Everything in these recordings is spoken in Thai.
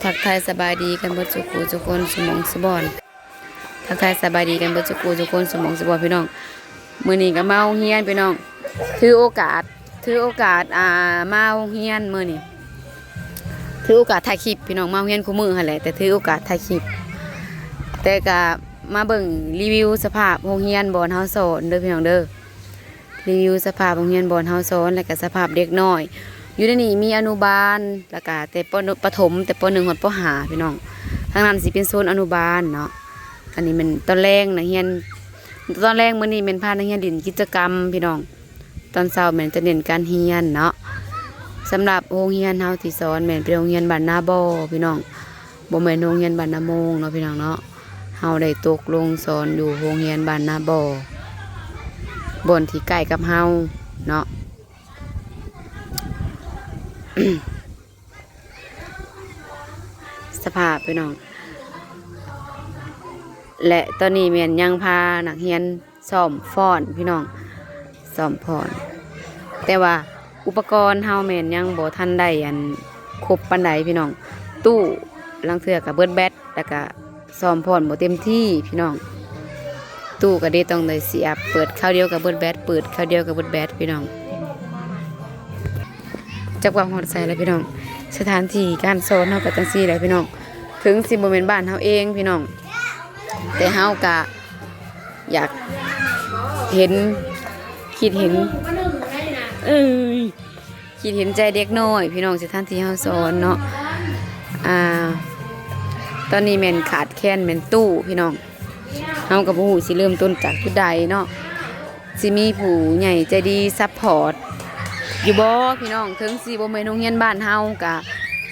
ทักทายสบายดีกันเบิดสุขุทุกคนสมองสบอนทักทายสบายดีกันเบิดสุขุทุกคนสมองสบอนพี่น้องมื้อนี้ก็มาโรงเรียนพี่น้องถือโอกาสมาโรงเรียนมื้อนี้ถือโอกาสถ่ายคลิปพี่น้องมาโรงเรียนคู่มือหั่นแหละแต่ถือโอกาสถ่ายคลิปแต่ก็มาเบิ่งรีวิวสภาพโรงเรียนบ่อนเฮาสอนเด้อพี่น้องเด้อรีวิวสภาพโรงเรียนบ่อนเฮาสอนแล้วก็สภาพเด็กน้อยอยู่ในนี้มีอนุบาลแล้วก็แต่ประถมแต่ป .1 ฮอดป .5 พี่น้องทางนั้นสิเป็นโซนอนุบาลเนาะอันนี้มันตอนแรกนักเรียนตอนแรกมื้อนี้เป็นพานักเรียนเล่นกิจกรรมพี่น้องตอนเช้าแม่นจะเน้นการเรียนเนาะสำหรับโรงเรียนเฮาที่สอนแม่นเป็นโรงเรียนบ้านนาบ่อพี่น้องบ่แม่นโรงเรียนบ้านนาโมงเนาะพี่น้องเนาะเฮาได้ตกลงสอนอยู่โรงเรียนบ้านนาบ่อบนที่ใกล้กับเฮาเนาะ สภาพพี่น้องและตอนนี้แม่นยังพานักเรียนซ่อมฟ้อนพี่น้องซ่อมฟ้อนแต่ว่าอุปกรณ์เฮาแม่นยังบ่ทันได้อันครบปานใดพี่น้องตู้ลังเทื่อก็เบิดแบตแล้วก็ซ่อมฟ้อนบ่เต็มที่พี่น้องตู้ก็ได้ต้องได้เสียบเปิดคราวเดียวก็เบิดแบตเปิดคราวเดียวก็เบิดแบตพี่น้องจักว่าฮอดใส่แล้วพี่น้องสถานที่การสอนเฮาก็จังซี่แหละพี่น้องถึงสิบ่แม่นบ้านเฮาเองพี่น้องแต่เฮาก็อยากเห็นคิดเห็นคิดเห็นใจเด็กน้อยพี่น้องสถานที่เฮาสอนเนาะตอนนี้แม่นขาดแคลนแม่นตู้พี่น้องเฮาก็บ่ฮู้สิเริ่มต้นจากจุดใดเนาะสิมีผู้ใหญ่ใจดีซัพพอร์ตอยู่บ่พี่น้องถึงสิบ่แม่นโรงเรียนบ้านเฮาก็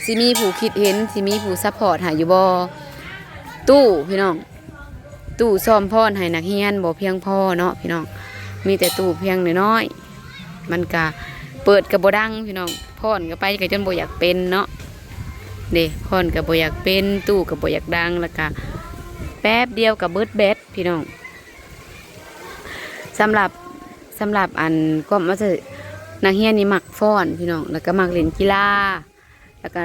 สิมีผู้คิดเห็นสิมีผู้ซัพพอร์ตให้อยู่บ่ตู้พี่น้องตู้ซ่อมพรให้นักเรียนบ่เพียงพอเนาะพี่น้องมีแต่ตู้เพียงน้อยๆมันก็เปิดก็บ่ดังพี่น้องพรก็ไปก็จนบ่อยากเป็นเนาะเด้พรก็บ่อยากเป็นตู้ก็บ่อยากดังแล้วก็แป๊บเดียวก็เบิดแบตพี่น้องสำหรับอันก็มาจะนักเรียนนี่มักฟ้อนพี่น้องแล้วก็มักเล่นกีฬาแล้วก็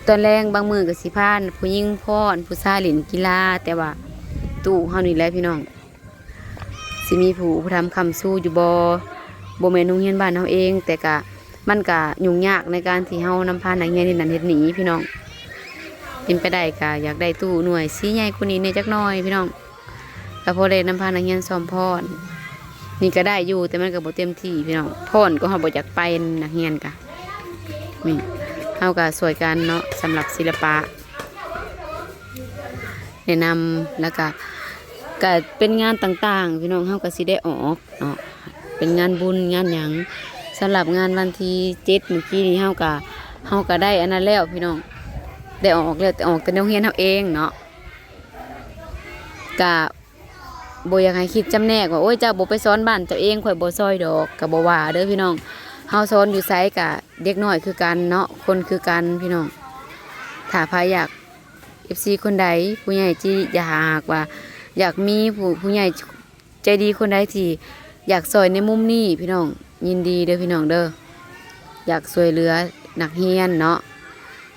ตอนแรงบางมื้อก็สิพาผู้หญิงฟ้อนผู้ชายเล่นกีฬาแต่ว่าตู้เฮานี่แหละพี่น้องสิมีผู้ทำคำสู้อยู่บ่แม่นโรงเรียนบ้านเฮาเองแต่ก็มันก็ยุ่งยากในการที่เฮานำพานักเรียนนี่นั่นเฮ็ดหนีพี่น้องเป็นไปได้ก็อยากได้ตู้หน่วยสีใหญ่กว่านี้ในจักหน่อยพี่น้องก็พอได้นำพานักเรียนซ้อมฟ้อนนี่ก็ได้อยู่แต่มันก็บ่เต็มที่พี่น้องฟ้อนก็เฮาบ่อยากไปนักเรียนก็นี่เฮาก็สวยกันเนาะสำหรับศิลปะแนะนำแล้วก็เป็นงานต่างๆพี่น้องเฮาก็สิได้ออกเนาะเป็นงานบุญงานหยังสำหรับงานวันที่7เมื่อกี้นี้เฮาก็ได้อันนั้นแล้วพี่น้องได้ออกแล้วแต่ออกแต่โรงเรียนเฮาเองเนาะก็บ่อยากให้คิดจำแนกว่าโอ้ยเจ้าบ่ไปสอนบ้านเจ้าเองข่อยบ่ซอยดอกก็บ่ว่าเด้อพี่น้องเฮาสอนอยู่ไสก็เด็กน้อยคือกันเนาะคนคือกันพี่น้องถ้าใครอยาก FC คนใดผู้ใหญ่ที่อยากว่าอยากมีผู้ใหญ่ใจดีคนใดที่อยากซอยในมุมนี้พี่น้องยินดีเด้อพี่น้องเด้ออยากช่วยเหลือนักเรียนเนาะ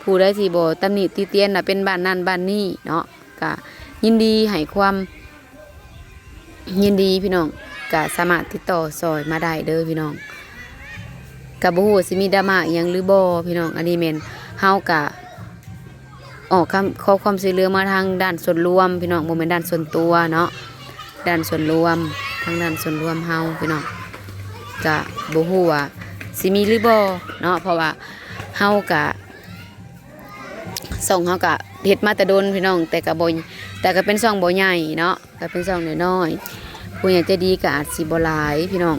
ผู้ใดที่บ่ตำหนิติเตียนน่ะเป็นบ้านนั่นบ้านนี้เนาะก็ยินดีให้ความยินดีพี่น้องก็สามารถติดต่อซอยมาได้เด้อพี่น้องก็บ่ฮู้สิมีดราม่าอิหยังหรือบ่พี่น้องอันนี้แม่นเฮาก็ออกขอความช่วยเหลือมาทางด้านส่วนรวมพี่น้องบ่แม่นด้านส่วนตัวเนาะด้านส่วนรวมทางด้านส่วนรวมเฮาพี่น้องก็บ่ฮู้ว่าสิมีหรือบ่เนาะเพราะว่าเฮาก็ส่งเฮาก็เฮ็ดมาแต่โดนพี่น้องแต่ก็เป็นช่องบ่ใหญ่เนาะก็เป็นช่องน้อยๆผู้ใหญ่ใจดีก็อาจสิบ่หลายพี่น้อง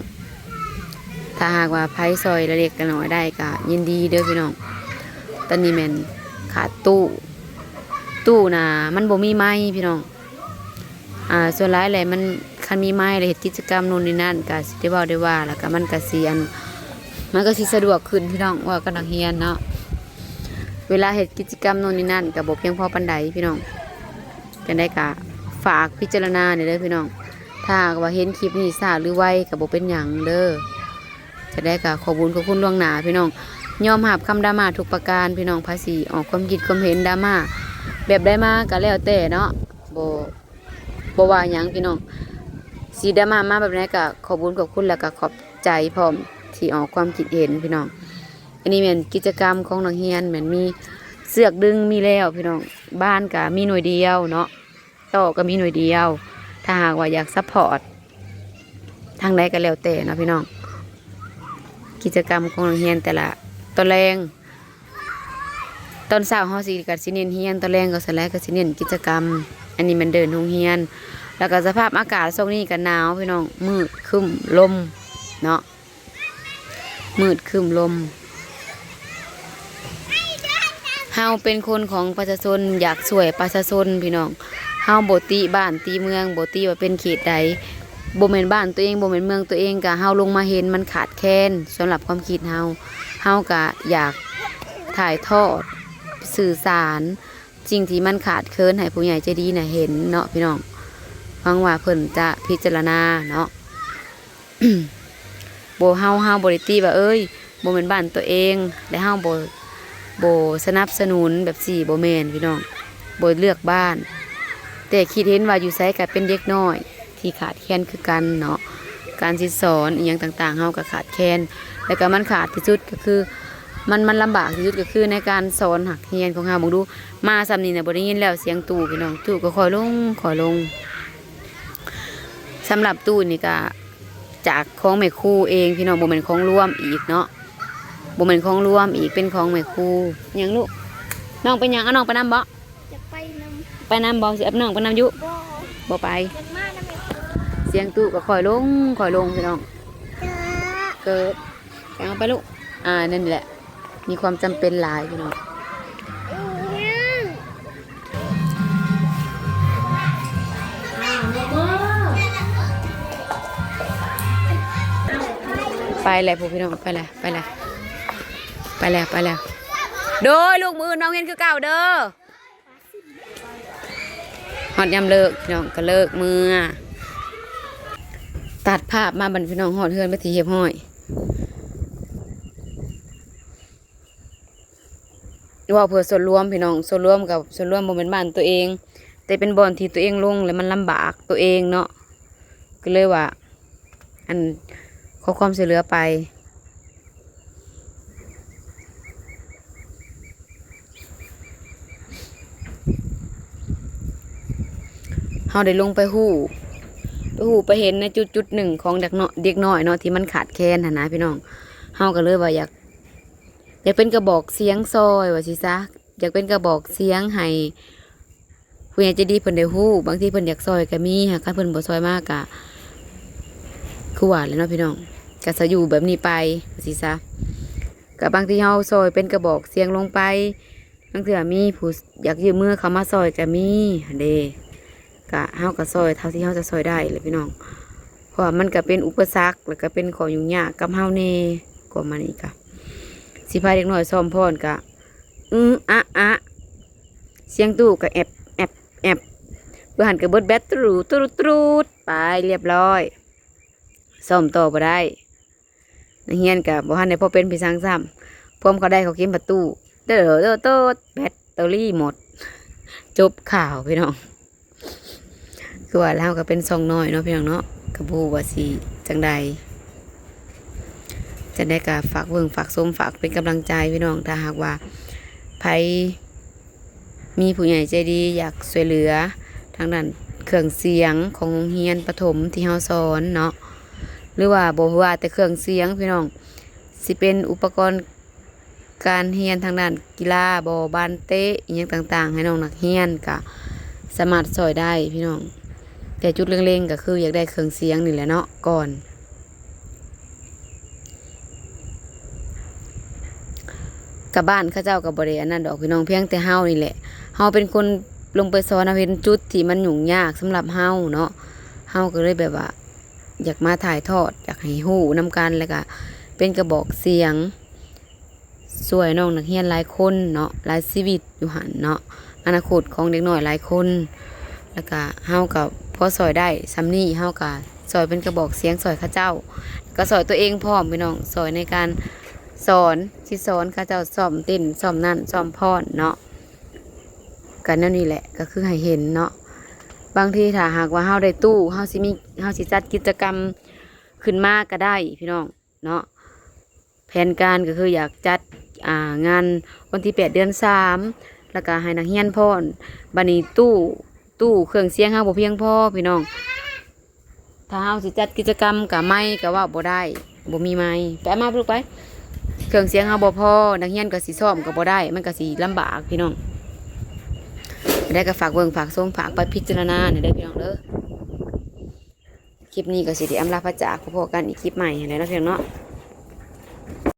ถ้าหากว่าไผซอยเล็กๆน้อยได้ก็ยินดีเด้อพี่น้องตอนนี้แม่นขาดตู้น่ะมันบ่มีไม้พี่น้องส่วนหลายแหละมันคันมีไม้เลยเฮ็ดกิจกรรมโน่นนี่นั่นก็สิได้เว้าได้ว่าแล้วก็มันก็สิสะดวกขึ้นพี่น้องว่ากับนักเรียนเนาะเวลาเฮ็ดกิจกรรมโน่นนี่นั่นก็บ่เพียงพอปานใดพี่น้องจังได๋ก็ฝากพิจารณาเด้อพี่น้องถ้าว่าเห็นคลิปนี้ช้าหรือไวก็บ่เป็นหยังเด้อจะได้ก็ขอบคุณล่วงหน้าพี่น้องยอมรับคำดราม่าทุกประการพี่น้องภาษีออกความคิดความเห็นดราม่า แบบได้มาก็แล้วแต่เนาะบ่บ่ว่าหยังพี่น้องสีได้มาแบบนี้ก็ขอบคุญขอบคุณแล้วก็ขอบใจพร้อมที่ออกความคิดเห็นพี่น้องอันนี้เป็นกิจกรรมของนักเรียนเหมือนมีเสือกดึงมีแล้วพี่น้องบ้านก็มีหน่วยเดียวเนาะต่อก็มีหน่วยเดียวถ้าหากว่าอยากซัพพอร์ตทางใดก็แล้วแต่เนาะพี่น้องกิจกรรมของนักเรียนแต่ละตอนแรงตอนเช้าเฮาสิก็สิเน้นเรียนตอนแรงก็สลายก็สิเน้นกิจกรรมอันนี้มันเดินโรงเรียนแล้วก็สภาพอากาศช่วงนี้ก็หนาวพี่น้องมืดครึ้มลมเนาะมืดครึ้มลมเฮาเป็นคนของประชาชนอยากช่วยประชาชนพี่น้องเฮาบ่ติบ้านติเมืองบ่ติว่าเป็นเขตใดบ่แม่นบ้านตัวเองบ่แม่นเมืองตัวเองก็เฮาลงมาเห็นมันขาดแคลนสำหรับความคิดเฮาก็อยากถ่ายทอดสื่อสารสิ่งที่มันขาดเคินให้ผู้ใหญ่ใจดีน่ะเห็นเนาะพี่น้องหวังว่าเพิ่นจะพิจารณาเนาะ บ่เฮาบ่ได้ตีว่าเอ้ยบ่แม่นบ้านตัวเองและเฮาบ่สนับสนุนแบบสี่บ่แม่นพี่น้องบ่เลือกบ้านแต่คิดเห็นว่าอยู่ไสก็เป็นเด็กน้อยที่ขาดแคลนคือกันเนาะการสิสอนอีหยังต่างๆเฮาก็ขาดแคลนแล้วก็มันขาดที่สุดก็คือมันลำบากที่สุดก็คือในการสอนหักเรียนของเฮาบ่ดูมาซ้ำนี่น่ะบ่ได้ยินแล้วเสียงตู้พี่น้องตู้ก็ค่อยลงสำหรับตู้นี่ก็จากของแม่ครูเองพี่น้องบ่แม่นของร่วมอีกเนาะบ่แม่นของร่วมอีกเป็นของแม่ครูหยังลูกน้องไปหยังเอาน้องไปนำบ่จะไปนไปนำบ่สิเอาน้องไปนำอยู่บ่ไปเสียงตู้ก็ค่อยลงพี่น้องเกิดเอาไปลูกนั่นแหละมีความจำเป็นหลายพี่น้องไปเลยพวกพี่น้องไปแล้วโดยลูกมือน้องเงินคือเก่าเด้อหอดยำเลิกพี่น้องก็เลิกมือตัดภาพมาบันพี่น้องหอดเฮือนไปทีเหียบห้อยว่าเพื่อส่วนรวมพี่น้องส่วนรวมกับส่วนรวมบ่เป็นบ้านตัวเองแต่เป็นบ่อนที่ตัวเองลงแล้วมันลำบากตัวเองเนาะก็เลยว่าอันขอความช่วยเหลือไปเฮาได้ลงไปหู้ไปเห็นในจุดหนึ่งของเด็กน้อยเนาะที่มันขาดแคลนนะพี่น้องเฮาก็เลยว่าอยากเป็นกระบอกเสียงซอยว่าสิซะอยากเป็นกระบอกเสียงให้ผู้ใหญ่ใจดีเพิ่นได้ฮู้บางทีเพิ่นอยากซอยก็มีหากเพิ่นบ่ซอยมากก็คือว่าเลยเนาะพี่น้องก็จะอยู่แบบนี้ไปว่าสิซะก็บางทีเฮาซอยเป็นกระบอกเสียงลงไปบางเทื่อมีผู้อยากยืมมือเขามาซอยก็มีเด้ก็เฮาก็ซอยเท่าที่เฮาจะซอยได้เลยพี่น้องเพราะว่ามันก็เป็นอุปสรรคแล้วก็เป็นของยุ่งยากกับเฮาแน่กว่ามานี่ก็สิพาเด็กน้อยซ้อมพรก็เสียงตู้ก็แอบเพื่อหันกับเบิดแบตตรูดไปเรียบร้อยซ้อมต่อบ่ได้นักเรียนก็บ่ทันได้พอเป็นพี่สร้างซ้ำพร้อมเขาได้เขาเก็บประตูแบตเตอรี่หมดจบข่าวพี่น้องคือว่าแล้วก็เป็นซองน้อยเนาะพี่น้องเนาะกระบูว่าสิจังใดจะได้กับฝากเบิ่งฝากส้มฝากเป็นกำลังใจพี่น้องถ้าหากว่าไผมีผู้ใหญ่ใจดีอยากช่วยเหลือทางด้านเครื่องเสียงของโรงเรียนประถมที่เฮาสอนเนาะหรือว่าบ่ว่าแต่เครื่องเสียงพี่น้องสิเป็นอุปกรณ์การเรียนทางด้านกีฬาบ่บานเตะอีหยังต่างๆให้น้องนักเรียนก็สามารถช่วยได้พี่น้องแต่จุดเล็งๆก็คืออยากได้เครื่องเสียงนี่แหละเนาะก่อนกับบ้านข้าเจ้ากับบริเวณนั้นดอกพี่น้องเพียงแต่เฮานี่แหละเฮาเป็นคนลงไปสอนเป็นจุดที่มันยุ่งยากสำหรับเฮาเนาะเฮาก็เลยแบบว่าอยากมาถ่ายทอดอยากให้ฮู้นำกันแล้วก็เป็นกระบอกเสียงสวยน้องนักเรียนหลายคนเนาะหลายชีวิตอยู่หันเนาะอนาคตของเด็กน้อยหลายคนแล้วก็เฮากับพอซอยได้ซ้ำนี่เฮากับซอยเป็นกระบอกเสียงซอยข้าเจ้าก็ซอยตัวเองพร้อมพี่น้องซอยในการสอนที่สอนข้าเจ้าซ้อมเต้นซ้อมนั่นซ้อมพรเนาะ กันนั่นนี่แหละก็คือให้เห็นเนาะบางทีถ้าหากว่าเฮาได้ตู้เฮาสิจัดกิจกรรมขึ้นมาก็ได้พี่น้องเนาะแผนการก็คืออยากจัดงานวันที่8 เดือน 3แล้วก็ให้นักเรียนพรบัดนี้ตู้เครื่องเสียงเฮาบ่เพียงพอพี่น้องถ้าเฮาสิจัดกิจกรรมก็ไม้ก็ว่าบ่ได้บ่มีไม้ไปเอามาลูกไปเครื่องเสียงเฮาบ่พอนักเรียนก็สิซ้อมก็บ่ได้มันก็สิลำบากพี่น้องได้ก็ฝากเบิ่งฝากส่งฝากไปพิจารณาหน่อยเด้อพี่น้องเด้อคลิปนี้ก็สิได้อำลาพระจากพบกันอีกคลิปใหม่แล้วนะพี่น้องเนาะ